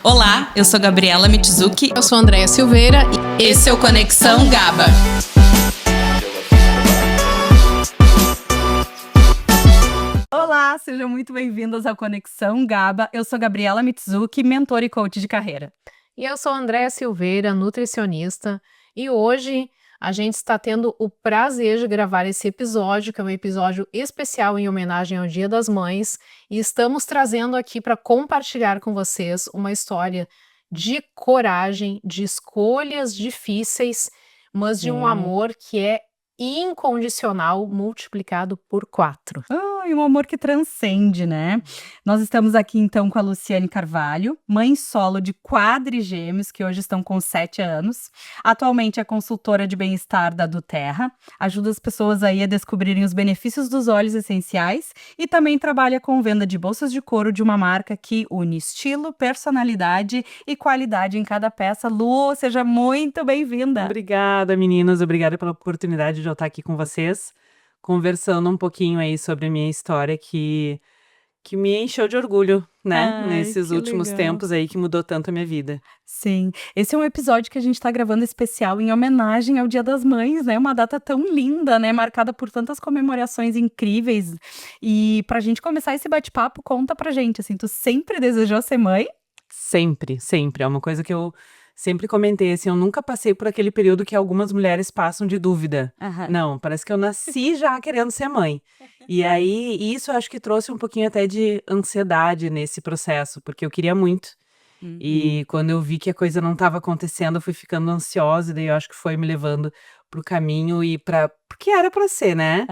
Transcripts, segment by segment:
Olá, eu sou Gabriela Mitsuki. Eu sou Andréia Silveira e esse é o Conexão GABA. Olá, sejam muito bem-vindas ao Conexão GABA. Eu sou Gabriela Mitsuki, mentora e coach de carreira. E eu sou Andréia Silveira, nutricionista. E hoje a gente está tendo o prazer de gravar esse episódio, que é um episódio especial em homenagem ao Dia das Mães. E estamos trazendo aqui para compartilhar com vocês uma história de coragem, de escolhas difíceis, mas de um amor que é incondicional, multiplicado por 4. E um amor que transcende, né? Nós estamos aqui então com a Luciane Carvalho, mãe solo de quadrigêmeos que hoje estão com 7 anos. Atualmente é consultora de bem-estar da Duterra, ajuda as pessoas aí a descobrirem os benefícios dos óleos essenciais e também trabalha com venda de bolsas de couro de uma marca que une estilo, personalidade e qualidade em cada peça. Lu, seja muito bem-vinda. Obrigada, meninas. Obrigada pela oportunidade de eu estar aqui com vocês, conversando um pouquinho aí sobre a minha história que me encheu de orgulho, né? Nesses últimos tempos aí que mudou tanto a minha vida. Sim, esse é um episódio que a gente tá gravando especial em homenagem ao Dia das Mães, né? Uma data tão linda, né? Marcada por tantas comemorações incríveis. E pra gente começar esse bate-papo, conta pra gente, assim, tu sempre desejou ser mãe? Sempre, sempre. É uma coisa que eu sempre comentei, assim, eu nunca passei por aquele período que algumas mulheres passam de dúvida. Não, parece que eu nasci já querendo ser mãe. E aí, isso eu acho que trouxe um pouquinho até de ansiedade nesse processo, porque eu queria muito. E quando eu vi que a coisa não estava acontecendo, eu fui ficando ansiosa, e daí eu acho que foi me levando pro caminho porque era pra ser, né?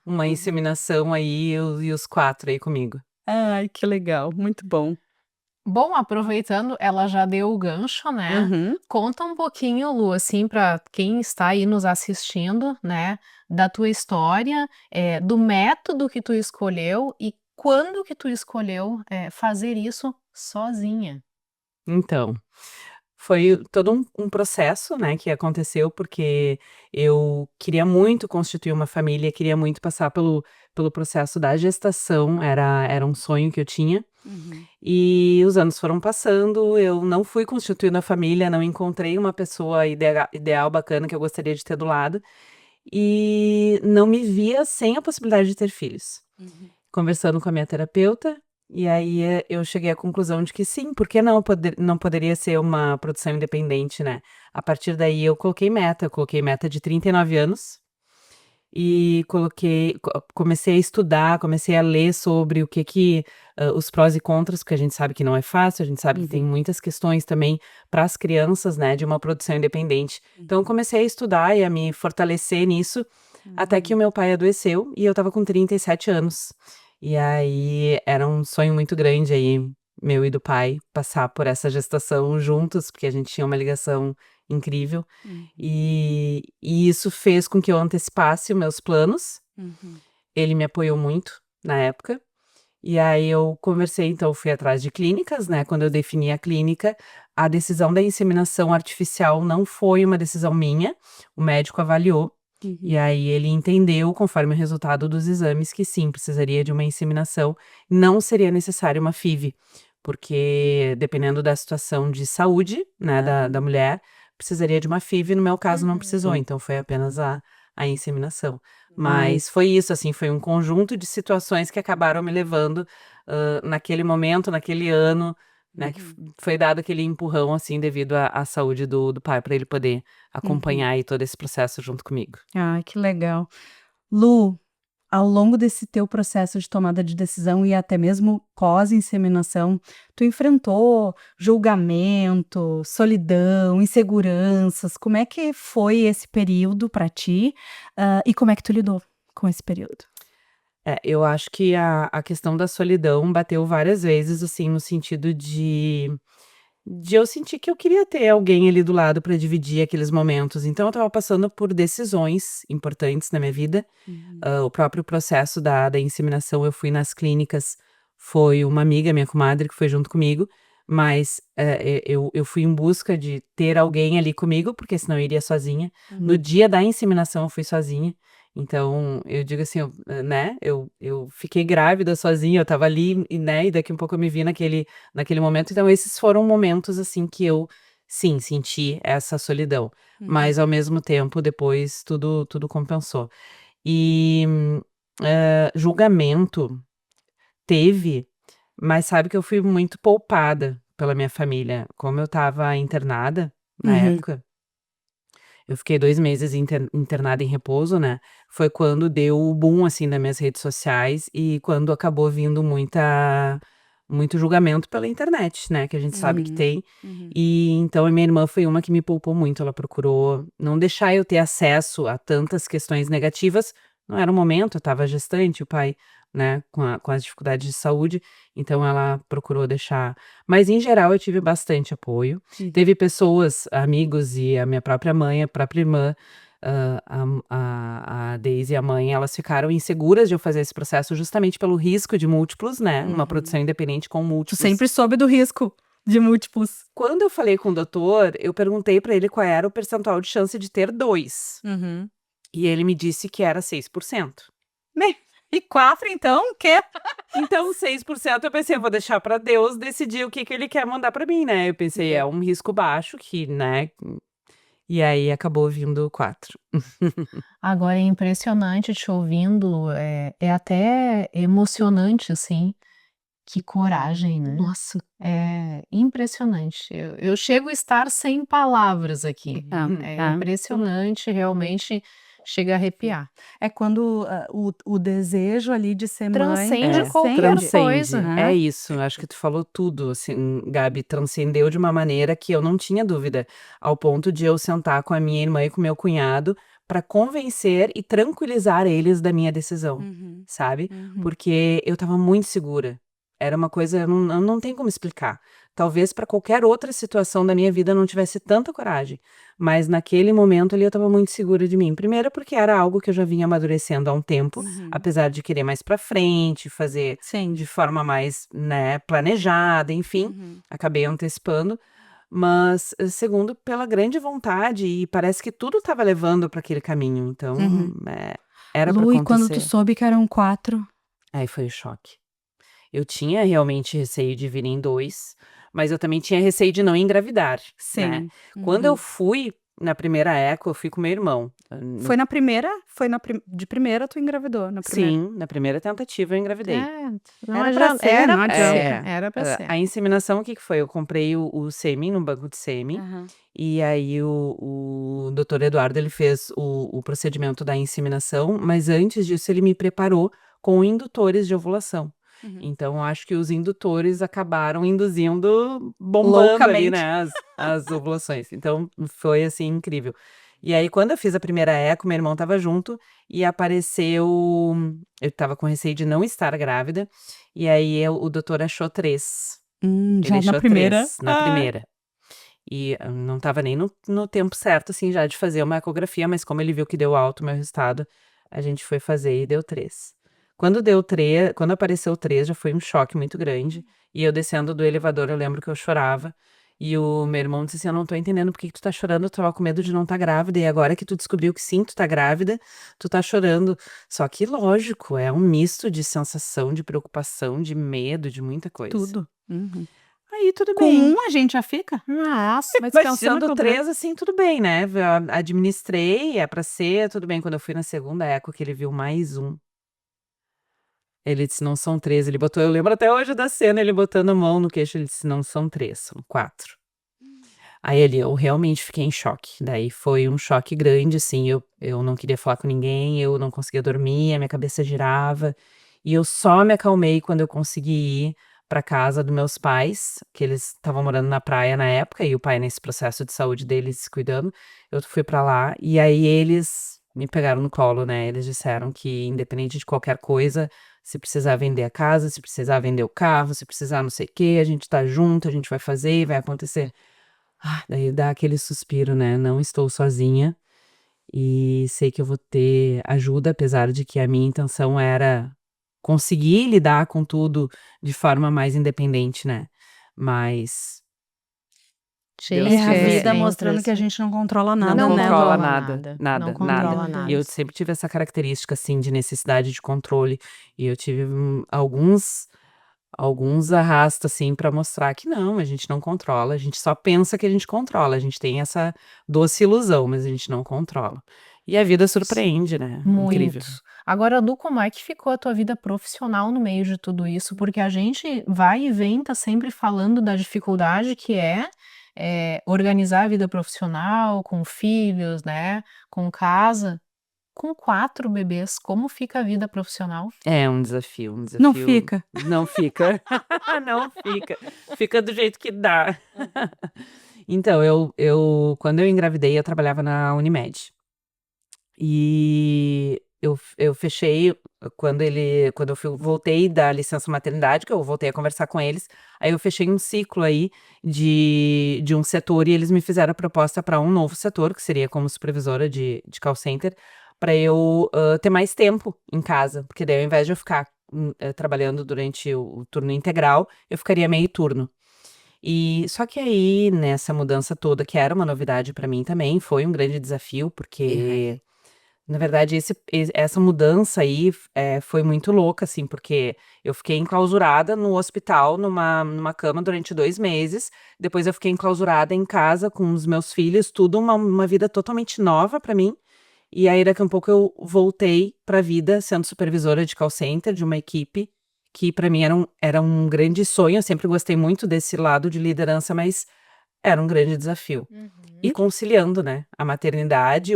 Uma inseminação aí, e os 4 aí comigo. Ai, que legal, muito bom. Bom, aproveitando, ela já deu o gancho, né? Conta um pouquinho, Lu, assim, para quem está aí nos assistindo, né? Da tua história, do método que tu escolheu e quando que tu escolheu fazer isso sozinha. Então, foi todo um processo, né, que aconteceu, porque eu queria muito constituir uma família, queria muito passar pelo processo da gestação, era um sonho que eu tinha. E os anos foram passando, eu não fui constituindo a família, não encontrei uma pessoa ideal, bacana, que eu gostaria de ter do lado. E não me via sem a possibilidade de ter filhos. Conversando com a minha terapeuta, e aí eu cheguei à conclusão de que sim, por que não poderia ser uma produção independente, né? A partir daí eu coloquei meta de 39 anos. E comecei a estudar, comecei a ler sobre o que os prós e contras, porque a gente sabe que não é fácil, a gente sabe que tem muitas questões também para as crianças, né, de uma produção independente. Então, eu comecei a estudar e a me fortalecer nisso, até que o meu pai adoeceu e eu tava com 37 anos. E aí, era um sonho muito grande aí, meu e do pai, passar por essa gestação juntos, porque a gente tinha uma ligação incrível. E isso fez com que eu antecipasse os meus planos. Ele me apoiou muito na época. E aí eu conversei, então fui atrás de clínicas, né? Quando eu defini a clínica, a decisão da inseminação artificial não foi uma decisão minha. O médico avaliou. E aí ele entendeu, conforme o resultado dos exames, que sim, precisaria de uma inseminação. Não seria necessário uma FIV, porque dependendo da situação de saúde, né, da mulher, precisaria de uma FIV, no meu caso não precisou, então foi apenas a inseminação. Mas foi isso, assim, foi um conjunto de situações que acabaram me levando naquele momento, naquele ano, né, que foi dado aquele empurrão, assim, devido à saúde do pai, para ele poder acompanhar aí todo esse processo junto comigo. Ai, que legal. Lu, ao longo desse teu processo de tomada de decisão e até mesmo pós-inseminação, tu enfrentou julgamento, solidão, inseguranças. Como é que foi esse período para ti? E como é que tu lidou com esse período? Eu acho que a questão da solidão bateu várias vezes, assim, no sentido de eu sentir que eu queria ter alguém ali do lado para dividir aqueles momentos. Então, eu estava passando por decisões importantes na minha vida. O próprio processo da inseminação, eu fui nas clínicas, foi uma amiga, minha comadre, que foi junto comigo. Mas eu fui em busca de ter alguém ali comigo, porque senão eu iria sozinha. No dia da inseminação, eu fui sozinha. Então, eu digo assim, né, eu fiquei grávida sozinha, eu tava ali, e, né, e daqui um pouco eu me vi naquele momento. Então, esses foram momentos, assim, que eu, sim, senti essa solidão. Mas, ao mesmo tempo, depois tudo compensou. E julgamento teve, mas sabe que eu fui muito poupada pela minha família. Como eu estava internada na Uhum. época, eu fiquei 2 meses internada em repouso, né, foi quando deu o boom, assim, nas minhas redes sociais e quando acabou vindo muito julgamento pela internet, né, que a gente sabe que Uhum. tem. Uhum. E então a minha irmã foi uma que me poupou muito, ela procurou não deixar eu ter acesso a tantas questões negativas, não era o momento, eu estava gestante, o pai, né, com as dificuldades de saúde, então ela procurou deixar, mas em geral eu tive bastante apoio. Teve pessoas, amigos e a minha própria mãe, a própria irmã, a Daisy e a mãe, elas ficaram inseguras de eu fazer esse processo justamente pelo risco de múltiplos, né, uma produção independente com Tu múltiplos. sempre soube do risco de múltiplos. Quando eu falei com o doutor, eu perguntei pra ele qual era o percentual de chance de ter 2, Uhum. e ele me disse que era 6%. E 4, então, o quê? Então 6% eu pensei: "Eu vou deixar pra Deus decidir o que que ele quer mandar pra mim", né, eu pensei: "É um risco baixo que, né", e aí acabou vindo 4. Agora é impressionante te ouvindo, é até emocionante, assim. Que coragem, né? Nossa. É impressionante. Eu chego a estar sem palavras aqui. É impressionante, realmente chega a arrepiar. É quando, o desejo ali de ser mãe Transcende qualquer Transcende, coisa. é né. isso, acho que tu falou tudo, assim, Gabi, transcendeu de uma maneira que eu não tinha dúvida, ao ponto de eu sentar com a minha irmã e com meu cunhado para convencer e tranquilizar eles da minha decisão, Uhum, sabe, uhum. porque eu estava muito segura, era uma coisa, eu não tenho como explicar, talvez para qualquer outra situação da minha vida eu não tivesse tanta coragem, mas naquele momento ali eu estava muito segura de mim, primeiro porque era algo que eu já vinha amadurecendo há um tempo, apesar de querer mais pra frente, fazer Sim. de forma mais, né, planejada, enfim, acabei antecipando. Mas, segundo, pela grande vontade e parece que tudo estava levando para aquele caminho, então, Uhum. era para Lu, e quando tu acontecer. soube que eram 4? Aí foi o choque. Eu tinha realmente receio de vir em 2, mas eu também tinha receio de não engravidar, né. Sim. Quando eu Uhum. fui na primeira eco, eu fui com meu irmão, Foi na primeira? Foi na de primeira tu engravidou, na primeira? sim, na primeira tentativa eu engravidei. É, não Era pra adianta. ser, Era não pra ser, adianta. era pra A ser. a inseminação, o que que foi? Eu comprei o sêmen no banco de sêmen, Aham. e aí o doutor Eduardo, ele fez o procedimento da inseminação, mas antes disso ele me preparou com indutores de ovulação. Então eu acho que os indutores acabaram induzindo, bombando ali, Loucamente. né, as ovulações. Então foi, assim, incrível. E aí quando eu fiz a primeira eco, meu irmão estava junto, e apareceu, eu estava com receio de não estar grávida, e aí o doutor achou 3. Ele Já na achou primeira? 3 na primeira. E não estava nem no tempo certo, assim, já de fazer uma ecografia, mas como ele viu que deu alto o meu resultado, a gente foi fazer e deu 3. Quando apareceu 3, já foi um choque muito grande, e eu descendo do elevador, eu lembro que eu chorava, e o meu irmão disse assim: "Eu não tô entendendo por que que tu tá chorando, tu estava com medo de não estar grávida, e agora que tu descobriu que sim, tu tá grávida, tu tá chorando". Só que lógico, é um misto de sensação, de preocupação, de medo, de muita coisa. Tudo. Uhum. Aí tudo Com bem. 1 a gente já fica? Nossa, Mas Imagina pensando com com 3, 3. assim, tudo bem, né, administrei, é pra ser, tudo bem. Quando eu fui na segunda eco que ele viu mais 1, ele disse: "Não são 3", ele botou, eu lembro até hoje da cena, ele botando a mão no queixo, ele disse: "Não são 3, são 4". Aí ali eu realmente fiquei em choque, daí foi um choque grande, assim, eu não queria falar com ninguém, eu não conseguia dormir, a minha cabeça girava, e eu só me acalmei quando eu consegui ir pra casa dos meus pais, que eles estavam morando na praia na época, e o pai nesse processo de saúde deles se cuidando, eu fui pra lá, e aí eles me pegaram no colo, né, eles disseram que independente de qualquer coisa, se precisar vender a casa, se precisar vender o carro, se precisar não sei o quê, a gente tá junto, a gente vai fazer e vai acontecer. Daí dá aquele suspiro, né, não estou sozinha, e sei que eu vou ter ajuda, apesar de que a minha intenção era conseguir lidar com tudo de forma mais independente, né, mas Deus É a fez vida assim. mostrando que a gente não controla Não nada, né? controla controla nada, nada. nada, Não nada. controla Meu nada. E eu Deus. sempre tive essa característica, assim, de necessidade de controle. E eu tive alguns arrastos, assim, pra mostrar que não, a gente não controla. A gente só pensa que a gente controla. A gente tem essa doce ilusão, mas a gente não controla. E a vida surpreende, né? Incrível. Muito. Agora, Lu, como é que ficou a tua vida profissional no meio de tudo isso? Porque a gente vai e vem, tá sempre falando da dificuldade que é, organizar a vida profissional com filhos, né? Com casa. Com 4 bebês, como fica a vida profissional? É um desafio, um Não desafio. fica. Não fica. Não fica. Fica do jeito que dá. Então, quando eu engravidei, eu trabalhava na Unimed. E eu fechei quando voltei da licença maternidade, que eu voltei a conversar com eles, aí eu fechei um ciclo aí de um setor e eles me fizeram a proposta para um novo setor, que seria como supervisora de call center, para eu ter mais tempo em casa, porque daí ao invés de eu ficar trabalhando durante o turno integral, eu ficaria meio turno. E só que aí, nessa mudança toda, que era uma novidade para mim também, foi um grande desafio, porque na verdade, essa mudança aí foi muito louca, assim, porque eu fiquei enclausurada no hospital, numa cama durante 2 meses. Depois eu fiquei enclausurada em casa com os meus filhos, tudo uma vida totalmente nova pra mim. E aí, daqui a um pouco, eu voltei pra vida sendo supervisora de call center de uma equipe, que pra mim era um grande sonho. Eu sempre gostei muito desse lado de liderança, mas era um grande desafio. E conciliando, né, a maternidade,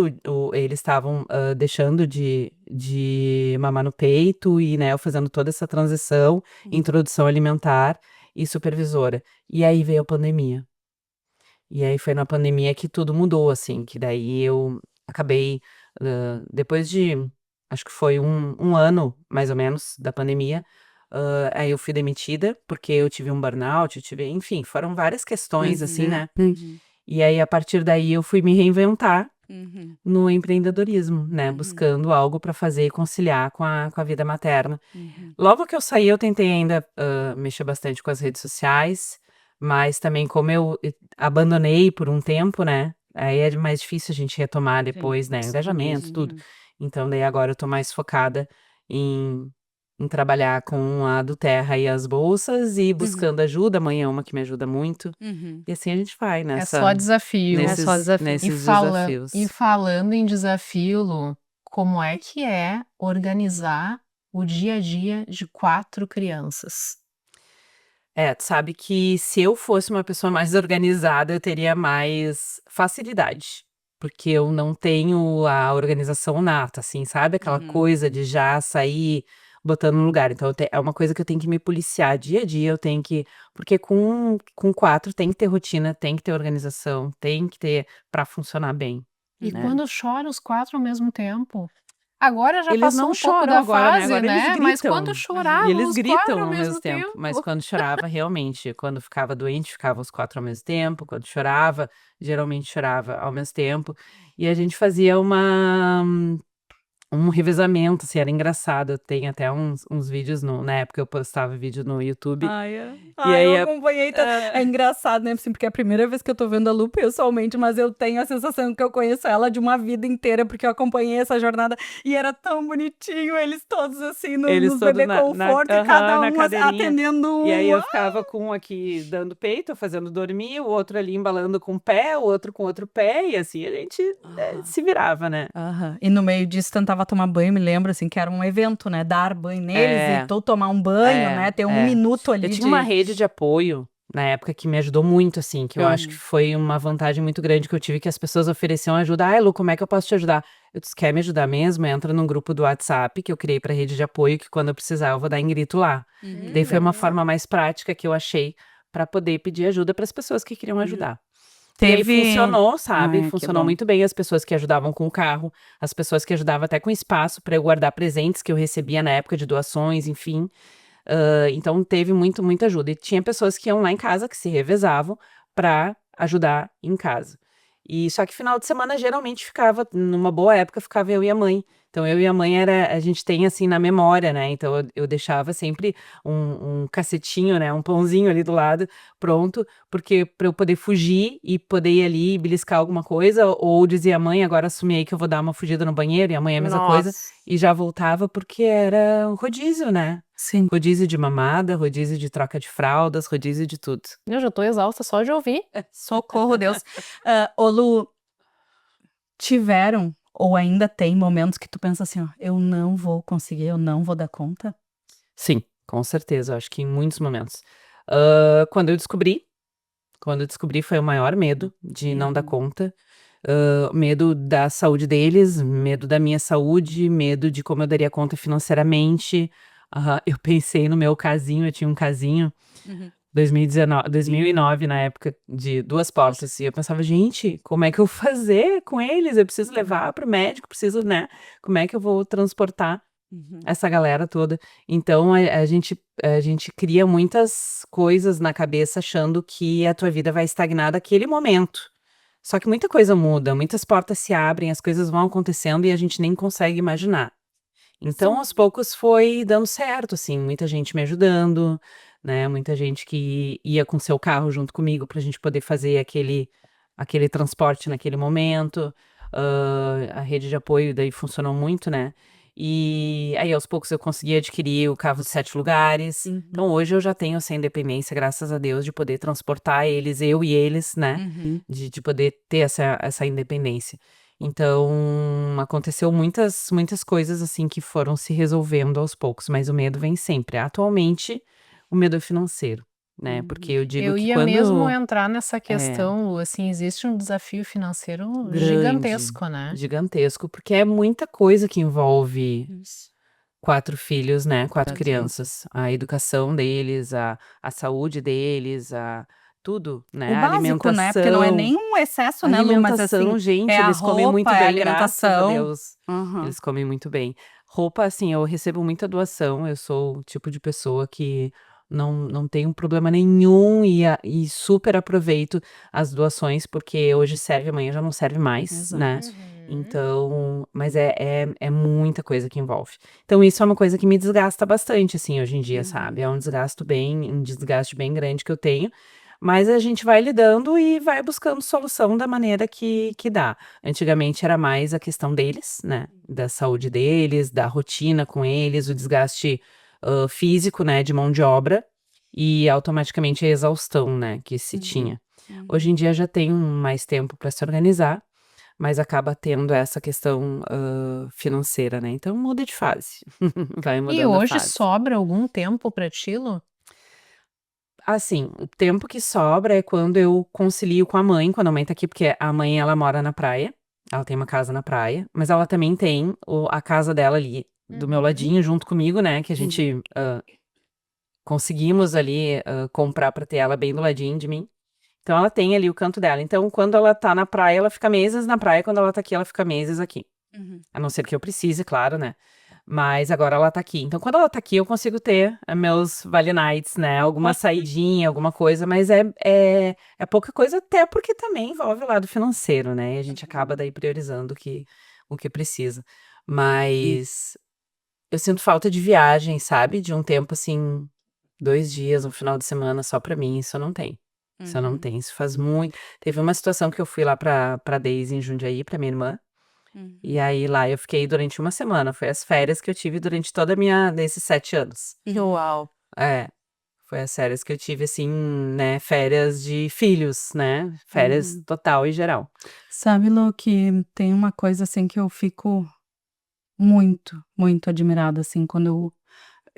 eles estavam deixando de mamar no peito e, né, eu fazendo toda essa transição, introdução alimentar e supervisora. E aí veio a pandemia. E aí foi na pandemia que tudo mudou, assim, que daí eu acabei, depois de, acho que foi um ano, mais ou menos, da pandemia, aí eu fui demitida, porque eu tive um burnout, enfim, foram várias questões, assim, né? E aí, a partir daí, eu fui me reinventar no empreendedorismo, né? Buscando algo para fazer e conciliar com a vida materna. Logo que eu saí, eu tentei ainda mexer bastante com as redes sociais, mas também como eu abandonei por um tempo, né? Aí é mais difícil a gente retomar depois, né? Engajamento, tudo. Então, daí agora eu tô mais focada em trabalhar com a do Terra e as bolsas e buscando ajuda. Amanhã é uma que me ajuda muito. E assim a gente vai É só desafio. nesses desafios. E falando em desafio, Lu, como é que é organizar o dia a dia de 4 crianças? Tu sabe que se eu fosse uma pessoa mais organizada, eu teria mais facilidade. Porque eu não tenho a organização nata, assim, sabe? Aquela coisa de já sair botando no lugar. Então, é uma coisa que eu tenho que me policiar dia a dia, eu tenho que. Porque com 4 tem que ter rotina, tem que ter organização, tem que ter para funcionar bem. E né? quando chora os 4 ao mesmo tempo? Agora já Eles passou não um pouco choram da agora, né? fase, Agora eles né? Mas gritam. quando E choravam eles os gritam 4 ao ao mesmo mesmo tempo. Mas tempo. quando chorava, realmente, quando ficava doente, ficava os 4 ao mesmo tempo. Quando chorava, geralmente chorava ao mesmo tempo. E a gente fazia um revezamento, assim, era engraçado. Tem até uns vídeos, na época eu postava vídeo no YouTube. E aí Eu acompanhei. É engraçado, né? Assim, porque é a primeira vez que eu tô vendo a Lu pessoalmente, mas eu tenho a sensação que eu conheço ela de uma vida inteira, porque eu acompanhei essa jornada e era tão bonitinho, eles todos assim, Eles nos todos bebê conforto e cada na um cadeirinha. atendendo E aí um. eu ficava com um aqui dando peito, fazendo dormir, o outro ali embalando com o pé, o outro com outro pé, e assim a gente se virava, né? E no meio disso tentava tomar banho, me lembro, assim, que era um evento, né? Dar banho neles e tu tomar um banho, né? Ter um minuto ali Eu tinha uma rede de apoio na época que me ajudou muito, assim, que eu acho que foi uma vantagem muito grande que eu tive, que as pessoas ofereciam ajuda. Ai, Lu, como é que eu posso te ajudar? Eu disse, quer me ajudar mesmo? Entra num grupo do WhatsApp que eu criei pra rede de apoio, que quando eu precisar eu vou dar em grito lá. Daí foi uma forma mais prática que eu achei pra poder pedir ajuda pras pessoas que queriam ajudar. E aí funcionou, sabe? Funcionou muito bem as pessoas que ajudavam com o carro, as pessoas que ajudavam até com espaço para eu guardar presentes que eu recebia na época de doações, enfim. Então teve muita ajuda. E tinha pessoas que iam lá em casa, que se revezavam para ajudar em casa. E só que final de semana geralmente ficava, numa boa época, ficava eu e a mãe. Então, eu e a mãe, a gente tem, assim, na memória, né? Então, eu deixava sempre um cacetinho, né? Um pãozinho ali do lado, pronto, porque para eu poder fugir e poder ir ali beliscar alguma coisa, ou dizia, mãe, agora assumi aí que eu vou dar uma fugida no banheiro, e a mãe é a mesma coisa, Nossa. e já voltava porque era um rodízio, né? Sim. Rodízio de mamada, rodízio de troca de fraldas, rodízio de tudo. Eu já tô exausta só de ouvir. Socorro, Deus. Ô, Lu, tiveram ou ainda tem momentos que tu pensa assim, ó, eu não vou conseguir, eu não vou dar conta? Sim, com certeza, eu acho que em muitos momentos. Quando eu descobri foi o maior medo de não dar conta. Medo da saúde deles, medo da minha saúde, medo de como eu daria conta financeiramente. Eu pensei no meu casinho, eu tinha um casinho, 2009, na época, de 2 portas. E eu pensava, gente, como é que eu vou fazer com eles? Eu preciso levar para o médico, preciso, né? Como é que eu vou transportar essa galera toda? Então, a gente cria muitas coisas na cabeça achando que a tua vida vai estagnar daquele momento. Só que muita coisa muda, muitas portas se abrem, as coisas vão acontecendo e a gente nem consegue imaginar. Então, aos poucos foi dando certo, assim, muita gente me ajudando, né? Muita gente que ia com seu carro junto comigo pra gente poder fazer aquele transporte naquele momento. A rede de apoio daí funcionou muito, né? E aí, aos poucos, eu consegui adquirir o carro de 7 lugares. Então, hoje eu já tenho essa independência, graças a Deus, de poder transportar eles, eu e eles, né? De poder ter essa independência. Então, aconteceu muitas coisas assim que foram se resolvendo aos poucos, mas o medo vem sempre. Atualmente, o medo é financeiro, né? Porque eu digo Eu que ia mesmo quando entrar nessa é questão, Lu, assim, existe um desafio financeiro grande, gigantesco, né? gigantesco, porque é muita coisa que envolve 4 filhos, né? 4 Exato. crianças. A educação deles, a saúde deles, tudo, né? O A básico, né? Porque não é alimentação. nem um excesso, né, Lu? Mas assim, Alimentação, gente, é a eles comem muito roupa, é a bem, graças a alimentação. Deus. Eles comem muito bem. Roupa, assim, eu recebo muita doação. Eu sou o tipo de pessoa que não tenho problema nenhum e super aproveito as doações, porque hoje serve, amanhã já não serve mais, né? Exato. Então, mas é muita coisa que envolve. Então, isso é uma coisa que me desgasta bastante, assim, hoje em dia, sabe? É um desgaste bem grande que eu tenho. Mas a gente vai lidando e vai buscando solução da maneira que dá. Antigamente era mais a questão deles, né? Da saúde deles, da rotina com eles, o desgaste físico, né? De mão de obra e automaticamente a exaustão, né? Que se tinha. Hoje em dia já tem mais tempo para se organizar, mas acaba tendo essa questão financeira, né? Então muda de fase. Vai E mudando a hoje fase. sobra algum tempo para ti, Lu? Assim, o tempo que sobra é quando eu concilio com a mãe, quando a mãe tá aqui, porque a mãe, ela mora na praia, ela tem uma casa na praia, mas ela também tem a casa dela ali, do meu ladinho, junto comigo, né, que a gente conseguimos ali comprar pra ter ela bem do ladinho de mim. Então ela tem ali o canto dela. Então quando ela tá na praia, ela fica meses na praia, quando ela tá aqui, ela fica meses aqui. A não ser que eu precise, claro, né? Mas agora ela tá aqui. Então, quando ela tá aqui, eu consigo ter meus Vale Nights, né? Alguma saidinha, alguma coisa, mas é pouca coisa, até porque também envolve o lado financeiro, né? E a gente acaba daí priorizando o que precisa. Mas eu sinto falta de viagem, sabe? De um tempo assim, 2 dias, um final de semana só pra mim, isso eu não tenho. Isso eu não tenho, isso faz muito. Teve uma situação que eu fui lá pra Daisy em Jundiaí, pra minha irmã. E aí lá eu fiquei durante uma semana. Foi as férias que eu tive durante toda a desses 7 anos. Uau. É, foi as férias que eu tive, assim, né? Férias de filhos, né? Férias total e geral. Sabe, Lu, que tem uma coisa assim que eu fico muito, muito admirada, assim, quando eu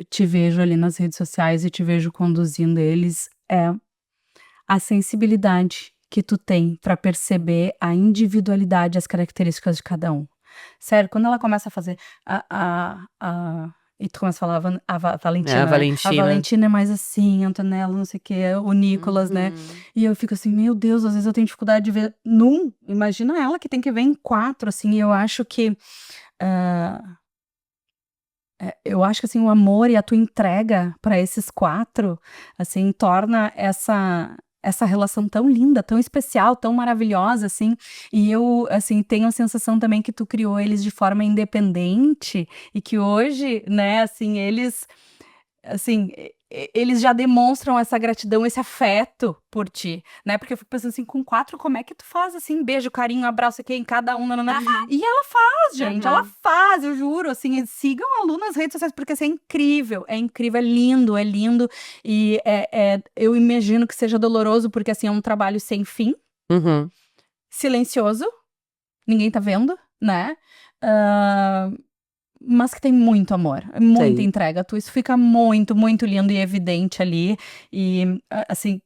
te vejo ali nas redes sociais e te vejo conduzindo eles, é a sensibilidade que tu tem pra perceber a individualidade, as características de cada um. Sério, quando ela começa a fazer e tu começa a falar É, Valentina, a né? A Valentina. Valentina é mais assim, a Antonella, não sei o quê, o Nicolas, né? E eu fico assim, meu Deus, às vezes eu tenho dificuldade de ver num, imagina ela que tem que ver em 4, assim, e eu acho que assim, o amor e a tua entrega para esses 4, assim, torna essa relação tão linda, tão especial, tão maravilhosa, assim. E eu, assim, tenho a sensação também que tu criou eles de forma independente e que hoje, né, assim, assim, eles já demonstram essa gratidão, esse afeto por ti, né? Porque eu fico pensando assim, com 4, como é que tu faz assim, beijo, carinho, abraço aqui em cada um, nananã. E ela faz, gente, ela faz, eu juro, assim, sigam a Lu nas redes sociais, porque assim, é incrível, é lindo, e eu imagino que seja doloroso, porque assim, é um trabalho sem fim, Uhum. silencioso, ninguém tá vendo, né? Ah, mas que tem muito amor, muita Sei. entrega. Isso fica muito, muito lindo e evidente ali. E, assim,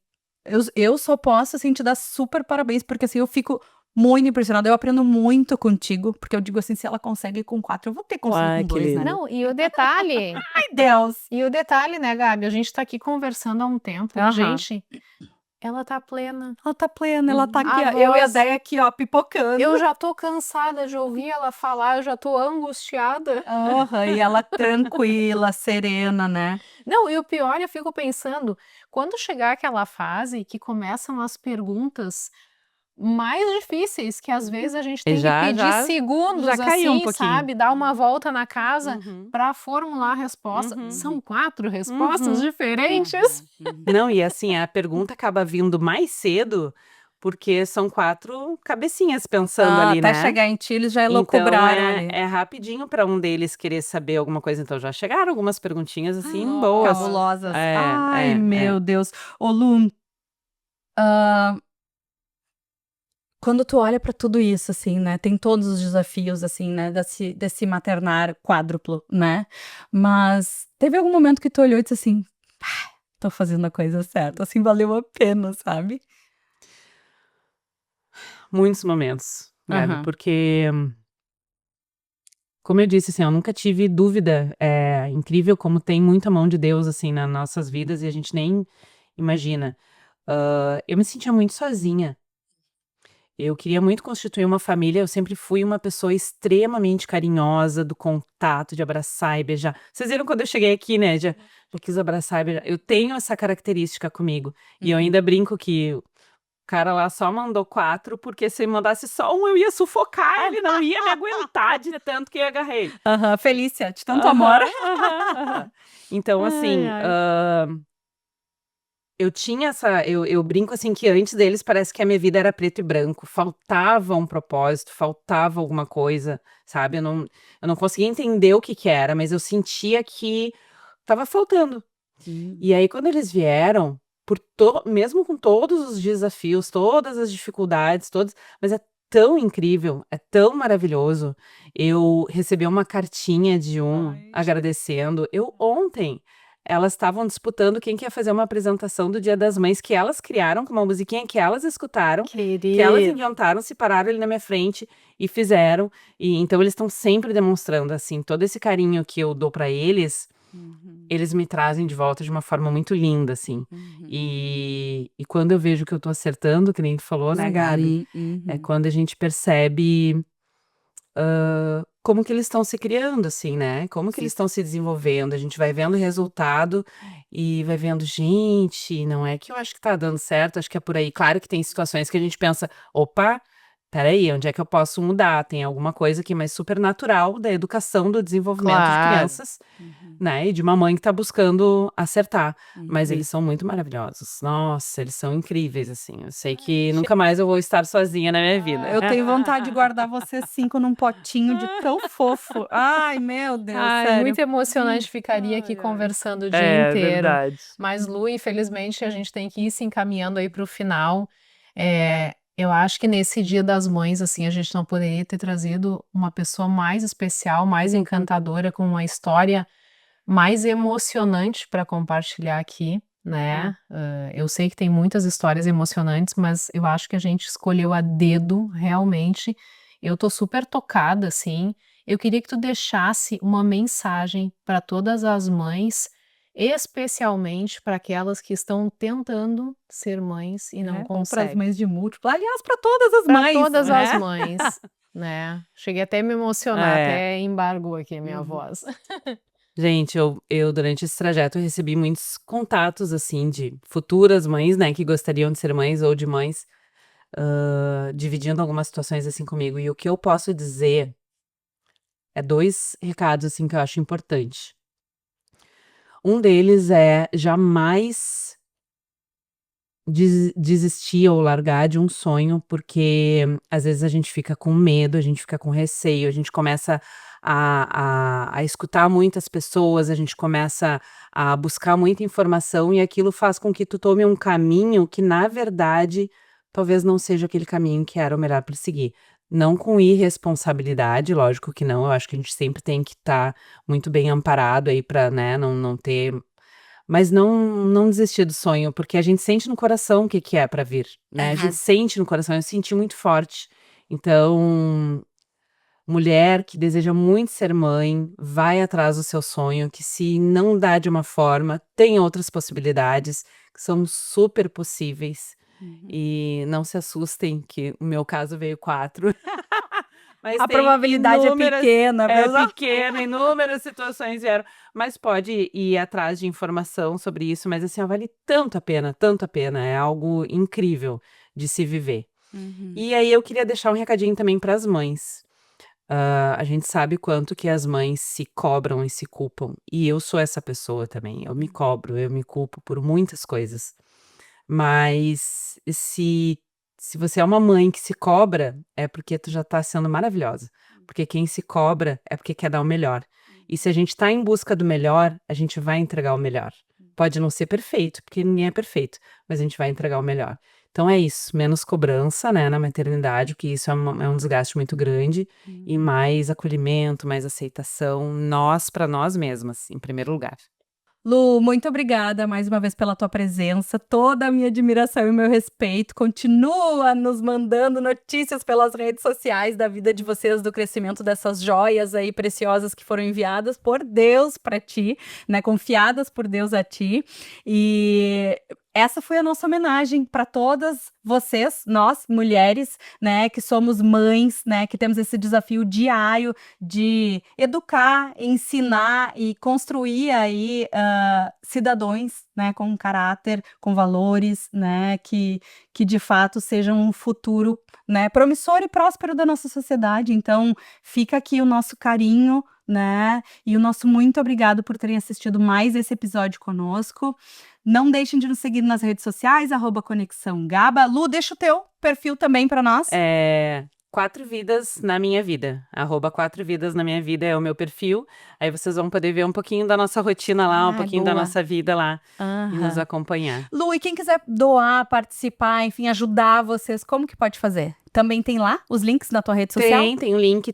eu só posso, assim, te dar super parabéns, porque, assim, eu fico muito impressionada. Eu aprendo muito contigo, porque eu digo assim, se ela consegue com 4, eu vou ter que conseguir Ai, com que 2, né? lindo. Não, e o detalhe, Ai, Deus! né, Gabi? A gente tá aqui conversando há um tempo. Aham. Gente, ela tá plena. Ela tá plena, ela tá aqui, A ó. Eu e a voz- Déia aqui, ó, pipocando. Eu já tô cansada de ouvir ela falar, eu já tô angustiada. Aham, e ela tranquila, serena, né? Não, e o pior, eu fico pensando, quando chegar aquela fase que começam as perguntas mais difíceis, que às vezes a gente tem que pedir segundos, já caiu um assim, pouquinho. sabe? Dar uma volta na casa Uhum. para formular a resposta. Uhum. São 4 respostas Uhum. diferentes. Não, e assim, a pergunta acaba vindo mais cedo, porque são 4 cabecinhas pensando ali, até né? chegar em ti, eles já Então elucubraram ali. é rapidinho para um deles querer saber alguma coisa. Então já chegaram algumas perguntinhas assim Nossa. boas. Cabulosas. É, Ai, é, meu é. Deus. Ô, Lu, quando tu olha pra tudo isso, assim, né? Tem todos os desafios, assim, né? Desse maternar quádruplo, né? Mas teve algum momento que tu olhou e disse assim, tô fazendo a coisa certa, assim, valeu a pena, sabe? Muitos momentos, Gabi, Aham. porque, como eu disse, assim, eu nunca tive dúvida. É incrível como tem muita mão de Deus, assim, nas nossas vidas e a gente nem imagina. Eu me sentia muito sozinha. Eu queria muito constituir uma família, eu sempre fui uma pessoa extremamente carinhosa, do contato, de abraçar e beijar. Vocês viram quando eu cheguei aqui, né? Já quis abraçar e beijar. Eu tenho essa característica comigo. E eu ainda brinco que o cara lá só mandou 4, porque se ele mandasse só um, eu ia sufocar, ele não ia me aguentar de tanto que eu agarrei. Aham, Felícia, de tanto amor. Aham. Então, assim, Ai, ai. eu tinha eu brinco assim que antes deles parece que a minha vida era preto e branco, faltava um propósito, faltava alguma coisa, sabe? Eu não conseguia entender o que era, mas eu sentia que estava faltando. E aí quando eles vieram, mesmo com todos os desafios, todas as dificuldades, mas é tão incrível, é tão maravilhoso. Eu recebi uma cartinha de Ai, agradecendo. Ontem elas estavam disputando quem que ia fazer uma apresentação do Dia das Mães que elas criaram com uma musiquinha que elas escutaram, que elas Querido. inventaram, se pararam ali na minha frente e fizeram. E então eles estão sempre demonstrando assim todo esse carinho que eu dou pra eles. Eles me trazem de volta de uma forma muito linda, assim. E quando eu vejo que eu tô acertando, que nem tu falou, né, Gabi? É quando a gente percebe como que eles estão se criando, assim, né? Como que eles estão se desenvolvendo. A gente vai vendo o resultado e vai vendo, gente, não é que eu acho que tá dando certo, acho que é por aí. Claro que tem situações que a gente pensa, opa, peraí, onde é que eu posso mudar? Tem alguma coisa aqui mais super natural da educação, do desenvolvimento de Claro. crianças, né? E de uma mãe que tá buscando acertar. Mas eles são muito maravilhosos. Nossa, eles são incríveis, assim. Eu sei que nunca mais eu vou estar sozinha na minha vida. Eu tenho vontade de guardar vocês 5 num potinho de tão fofo. Ai, meu Deus, Ai, sério. muito emocionante, ficaria aqui conversando o dia É, inteiro. verdade. Mas, Lu, infelizmente, a gente tem que ir se encaminhando aí para o final. Eu acho que nesse Dia das Mães, assim, a gente não poderia ter trazido uma pessoa mais especial, mais encantadora, com uma história mais emocionante para compartilhar aqui, né? Eu sei que tem muitas histórias emocionantes, mas eu acho que a gente escolheu a dedo, realmente. Eu tô super tocada, assim. Eu queria que tu deixasse uma mensagem para todas as mães, especialmente para aquelas que estão tentando ser mães e não Ou para as conseguem. mães de múltiplo. Aliás, para todas as Para mães. todas né? as mães, né? Cheguei até a me emocionar, É. até embargou aqui a minha voz. Gente, eu durante esse trajeto eu recebi muitos contatos, assim, de futuras mães, né, que gostariam de ser mães ou de mães, dividindo algumas situações assim comigo. E o que eu posso dizer é 2 recados, assim, que eu acho importante. Um deles é jamais desistir ou largar de um sonho, porque às vezes a gente fica com medo, a gente fica com receio, a gente começa a escutar muitas pessoas, a gente começa a buscar muita informação e aquilo faz com que tu tome um caminho que, na verdade, talvez não seja aquele caminho que era o melhor para seguir. Não com irresponsabilidade, lógico que não, eu acho que a gente sempre tem que estar muito bem amparado aí para, né, não ter, mas não desistir do sonho, porque a gente sente no coração o que que é pra vir, né, a gente sente no coração, eu senti muito forte. Então, mulher que deseja muito ser mãe, vai atrás do seu sonho, que se não dá de uma forma, tem outras possibilidades que são super possíveis. E não se assustem que o meu caso veio 4. Mas A tem probabilidade é pequena, mesmo. pequena, inúmeras situações vieram, mas pode ir atrás de informação sobre isso, mas assim, ó, vale tanto a pena, é algo incrível de se viver. E aí eu queria deixar um recadinho também para as mães. A gente sabe quanto que as mães se cobram e se culpam, e eu sou essa pessoa também, eu me cobro, eu me culpo por muitas coisas. Mas se você é uma mãe que se cobra, é porque tu já tá sendo maravilhosa. Porque quem se cobra é porque quer dar o melhor. E se a gente tá em busca do melhor, a gente vai entregar o melhor. Pode não ser perfeito, porque ninguém é perfeito, mas a gente vai entregar o melhor. Então é isso, menos cobrança, né, na maternidade, porque isso é um desgaste muito grande, e mais acolhimento, mais aceitação, nós para nós mesmas, em primeiro lugar. Lu, muito obrigada mais uma vez pela tua presença, toda a minha admiração e meu respeito. Continua nos mandando notícias pelas redes sociais da vida de vocês, do crescimento dessas joias aí preciosas que foram enviadas por Deus para ti, né? Confiadas por Deus a ti. E essa foi a nossa homenagem para todas vocês, nós, mulheres, né, que somos mães, né, que temos esse desafio diário de educar, ensinar e construir aí cidadãos, né, com caráter, com valores, né, que de fato sejam um futuro, né, promissor e próspero da nossa sociedade. Então, fica aqui o nosso carinho, né, e o nosso muito obrigado por terem assistido mais esse episódio conosco. Não deixem de nos seguir nas redes sociais, @ConexãoGaba. Lu, deixa o teu perfil também para nós. 4 vidas na minha vida, @4vidas na minha vida é o meu perfil, aí vocês vão poder ver um pouquinho da nossa rotina lá, um pouquinho da boa. nossa vida lá, e nos Aham. acompanhar. Lu, e quem quiser doar, participar, enfim, ajudar vocês, como que pode fazer? Também tem lá os links na tua rede social? Tem o link,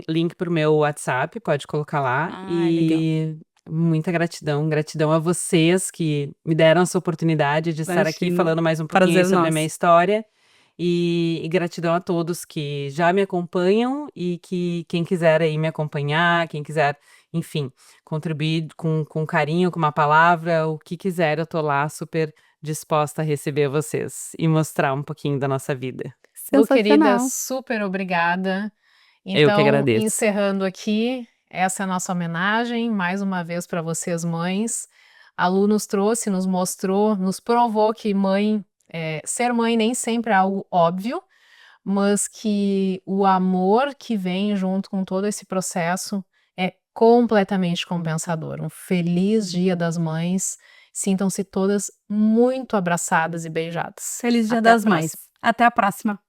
link pro meu WhatsApp, pode colocar lá, Legal. e muita gratidão a vocês que me deram essa oportunidade de estar aqui Imagina. falando mais um pouquinho Prazer sobre a nosso. minha história. E gratidão a todos que já me acompanham e que quem quiser aí me acompanhar, quem quiser, enfim, contribuir com carinho, com uma palavra, o que quiser, eu tô lá super disposta a receber vocês e mostrar um pouquinho da nossa vida. Lu, querida, Sensacional. super obrigada. Eu que Então, agradeço. encerrando aqui, essa é a nossa homenagem, mais uma vez para vocês, mães. A Lu nos trouxe, nos mostrou, nos provou que ser mãe nem sempre é algo óbvio, mas que o amor que vem junto com todo esse processo é completamente compensador. Um feliz Dia das Mães. Sintam-se todas muito abraçadas e beijadas. Feliz Dia Até a das Mães. próxima. Até a próxima.